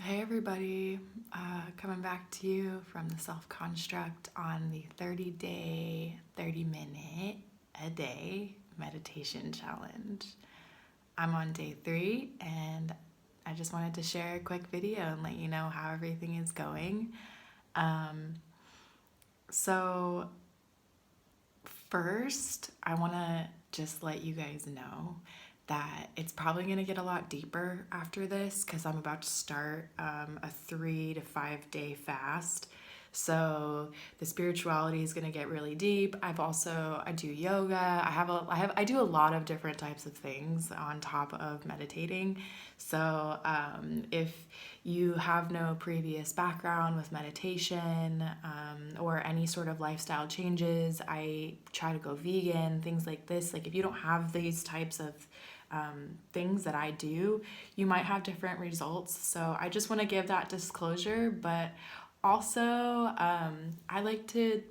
Hey everybody, coming back to you from the Self Construct on the 30-day, 30-minute a day meditation challenge. I'm on day 3 and I just wanted to share a quick video and let you know how everything is going. So first, I want to just let you guys know that it's probably going to get a lot deeper after this because I'm about to start a 3 to 5 day fast. So the spirituality is going to get really deep. I do yoga. I do a lot of different types of things on top of meditating. So if you have no previous background with meditation or any sort of lifestyle changes, I try to go vegan, things like this. Like if you don't have these types of things that I do, you might have different results. So I just want to give that disclosure, but also I like to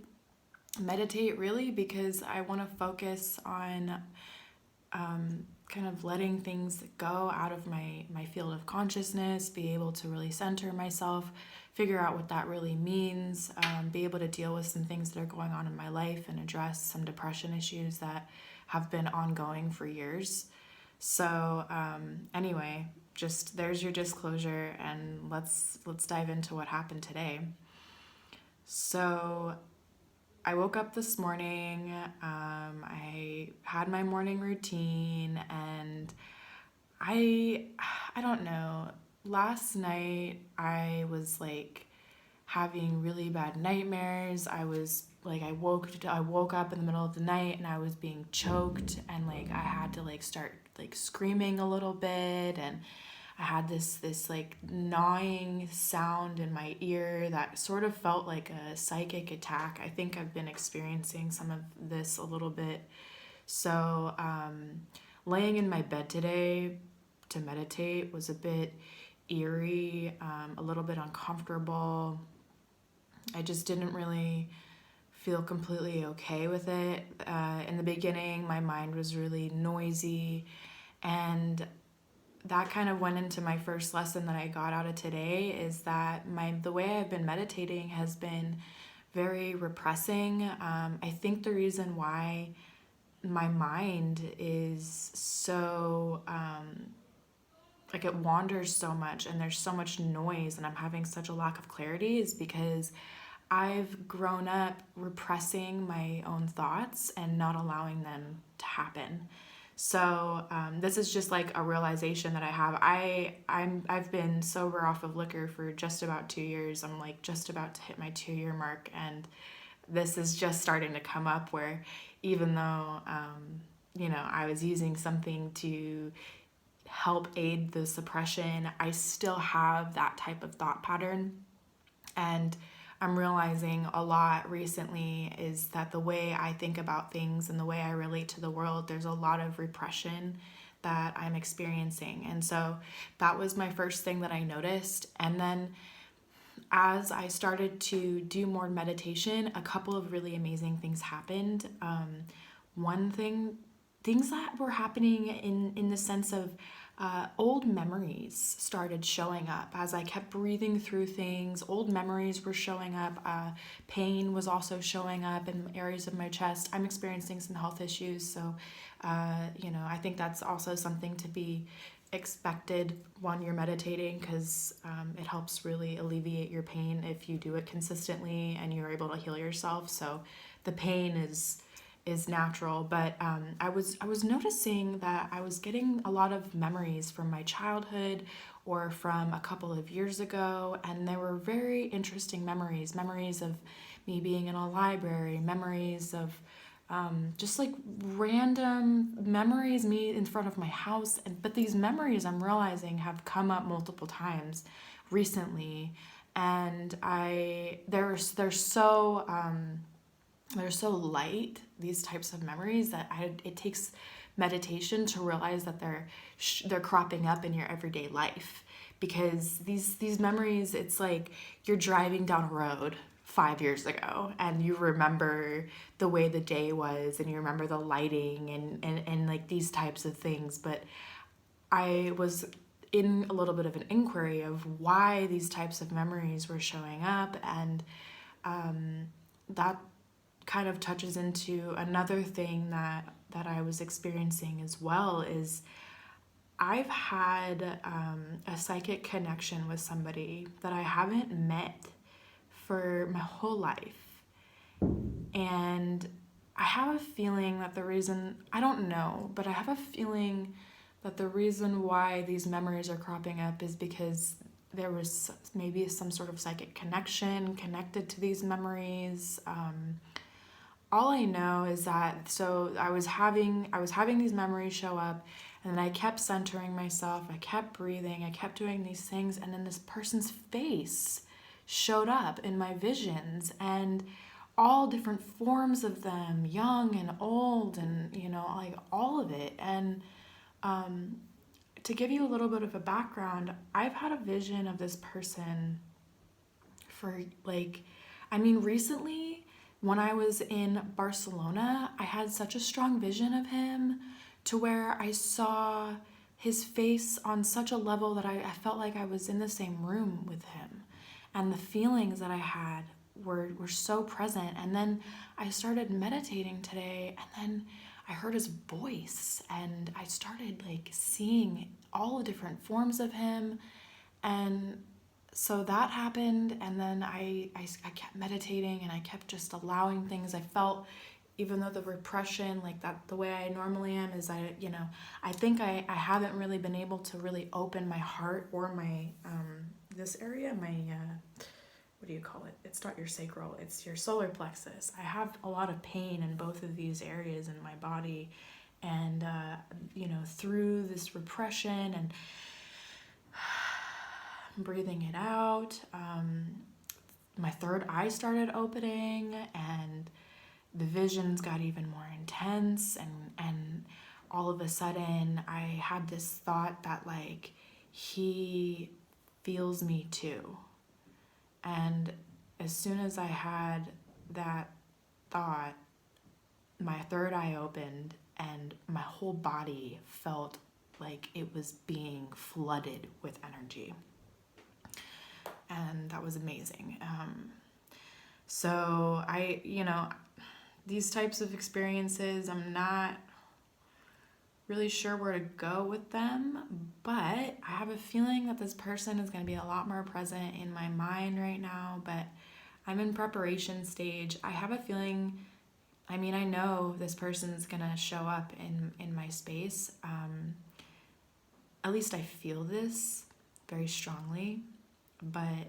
meditate really because I want to focus on kind of letting things go out of my field of consciousness, be able to really center myself, figure out what that really means, be able to deal with some things that are going on in my life and address some depression issues that have been ongoing for years. So anyway, just there's your disclosure, and let's dive into what happened today. So I woke up this morning, I had my morning routine, and I don't know, last night I was like having really bad nightmares. I woke up in the middle of the night and I was being choked, and like I had to like start like screaming a little bit, and I had this like gnawing sound in my ear that sort of felt like a psychic attack. I think I've been experiencing some of this a little bit. So laying in my bed today to meditate was a bit eerie, a little bit uncomfortable. I just didn't really feel completely okay with it. In the beginning, my mind was really noisy, and that kind of went into my first lesson that I got out of today, is that the way I've been meditating has been very repressing. I think the reason why my mind is so like it wanders so much and there's so much noise and I'm having such a lack of clarity is because I've grown up repressing my own thoughts and not allowing them to happen. So this is just like a realization that I have. I've been sober off of liquor for just about 2 years. I'm like just about to hit my 2 year mark, and this is just starting to come up where even though I was using something to help aid the suppression, I still have that type of thought pattern. And I'm realizing a lot recently is that the way I think about things and the way I relate to the world, there's a lot of repression that I'm experiencing. And so that was my first thing that I noticed. And then as I started to do more meditation, a couple of really amazing things happened. Things that were happening in the sense of old memories started showing up as I kept breathing through things. Old memories were showing up. Pain was also showing up in areas of my chest. I'm experiencing some health issues, so I think that's also something to be expected when you're meditating, because it helps really alleviate your pain if you do it consistently and you're able to heal yourself. So the pain is natural, but I was noticing that I was getting a lot of memories from my childhood or from a couple of years ago, and they were very interesting memories of me being in a library, memories of just like random memories, me in front of my house, but these memories I'm realizing have come up multiple times recently, and they're so they're so light, these types of memories, that it takes meditation to realize that they're cropping up in your everyday life. Because these memories, it's like you're driving down a road 5 years ago and you remember the way the day was and you remember the lighting and like these types of things. But I was in a little bit of an inquiry of why these types of memories were showing up. And that kind of touches into another thing that I was experiencing as well. Is I've had a psychic connection with somebody that I haven't met for my whole life. And I have a feeling that the reason, I don't know, but I have a feeling that the reason why these memories are cropping up is because there was maybe some sort of psychic connection connected to these memories. All I know is that, so I was having these memories show up, and then I kept centering myself, I kept breathing, I kept doing these things, and then this person's face showed up in my visions, and all different forms of them, young and old, and like all of it. And to give you a little bit of a background, I've had a vision of this person for recently when I was in Barcelona. I had such a strong vision of him to where I saw his face on such a level that I felt like I was in the same room with him. And the feelings that I had were so present. And then I started meditating today, and then I heard his voice, and I started seeing all the different forms of him. And so that happened, and then I kept meditating, and I kept just allowing things. I felt, even though the repression, the way I normally am is I think I haven't really been able to really open my heart or my this area, my what do you call it? It's not your sacral, it's your solar plexus. I have a lot of pain in both of these areas in my body, and through this repression and breathing it out, my third eye started opening, and the visions got even more intense, and all of a sudden I had this thought that he feels me too. And as soon as I had that thought, my third eye opened, and my whole body felt like it was being flooded with energy. And that was amazing. So these types of experiences, I'm not really sure where to go with them, but I have a feeling that this person is going to be a lot more present in my mind right now, but I'm in preparation stage. I have a feeling, I know this person's going to show up in my space. At least I feel this very strongly, but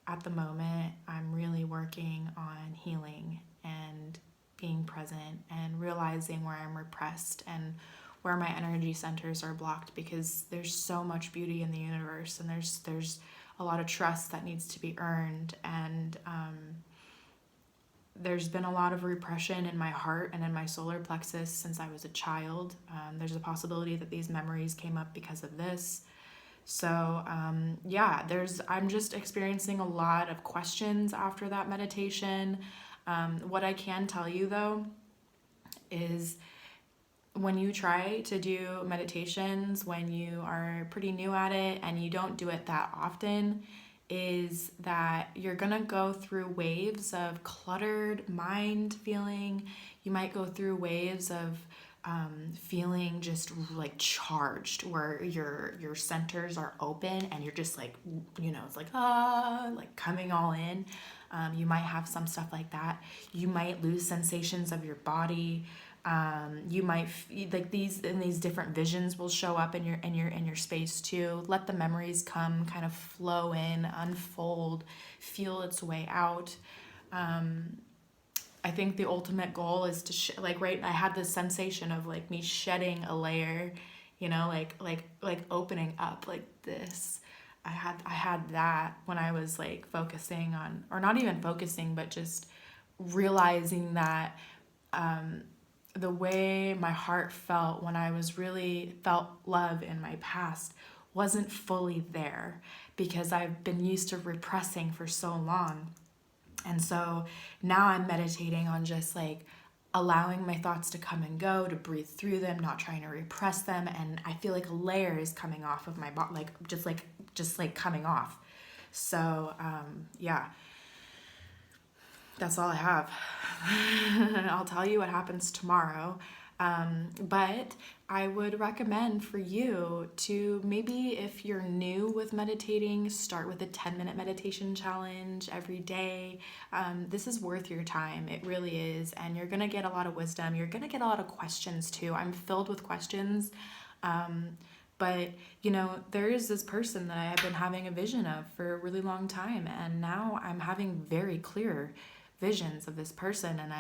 at the moment I'm really working on healing and being present and realizing where I'm repressed and where my energy centers are blocked, because there's so much beauty in the universe, and there's a lot of trust that needs to be earned, and there's been a lot of repression in my heart and in my solar plexus since I was a child. There's a possibility that these memories came up because of this. So I'm just experiencing a lot of questions after that meditation. What I can tell you though is, when you try to do meditations, when you are pretty new at it and you don't do it that often, is that you're gonna go through waves of cluttered mind feeling. You might go through waves of feeling just charged, where your centers are open and you're just it's coming all in. You might have some stuff like that. You might lose sensations of your body. You might these different visions will show up in your space too. Let the memories come, kind of flow in, unfold, feel its way out. I think the ultimate goal is to I had this sensation of me shedding a layer, opening up like this. I had that when I was focusing on, or not even focusing, but just realizing that the way my heart felt when I was really felt love in my past wasn't fully there, because I've been used to repressing for so long. And so now I'm meditating on just allowing my thoughts to come and go, to breathe through them, not trying to repress them. And I feel like a layer is coming off of my body, just like coming off. So yeah, that's all I have. I'll tell you what happens tomorrow. But I would recommend for you to, maybe if you're new with meditating, start with a 10-minute meditation challenge every day. This is worth your time. It really is. And you're going to get a lot of wisdom. You're going to get a lot of questions too. I'm filled with questions. But, you know, there is this person that I have been having a vision of for a really long time. And now I'm having very clear visions of this person. And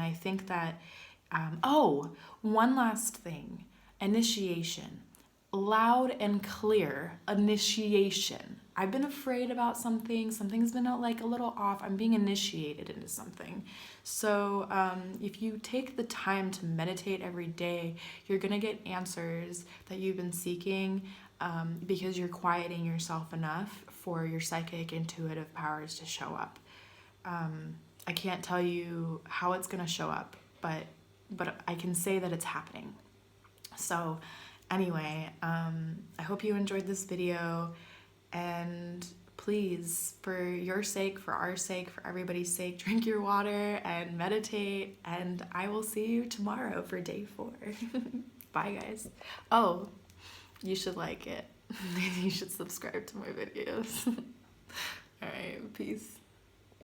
I think that, one last thing, initiation, loud and clear initiation. I've been afraid about something's been like a little off. I'm being initiated into something. So if you take the time to meditate every day, you're gonna get answers that you've been seeking, because you're quieting yourself enough for your psychic intuitive powers to show up. I can't tell you how it's gonna show up, but I can say that it's happening. So anyway, I hope you enjoyed this video, and please, for your sake, for our sake, for everybody's sake, drink your water and meditate, and I will see you tomorrow for day 4. Bye guys. Oh, you should like it. You should subscribe to my videos. All right, peace.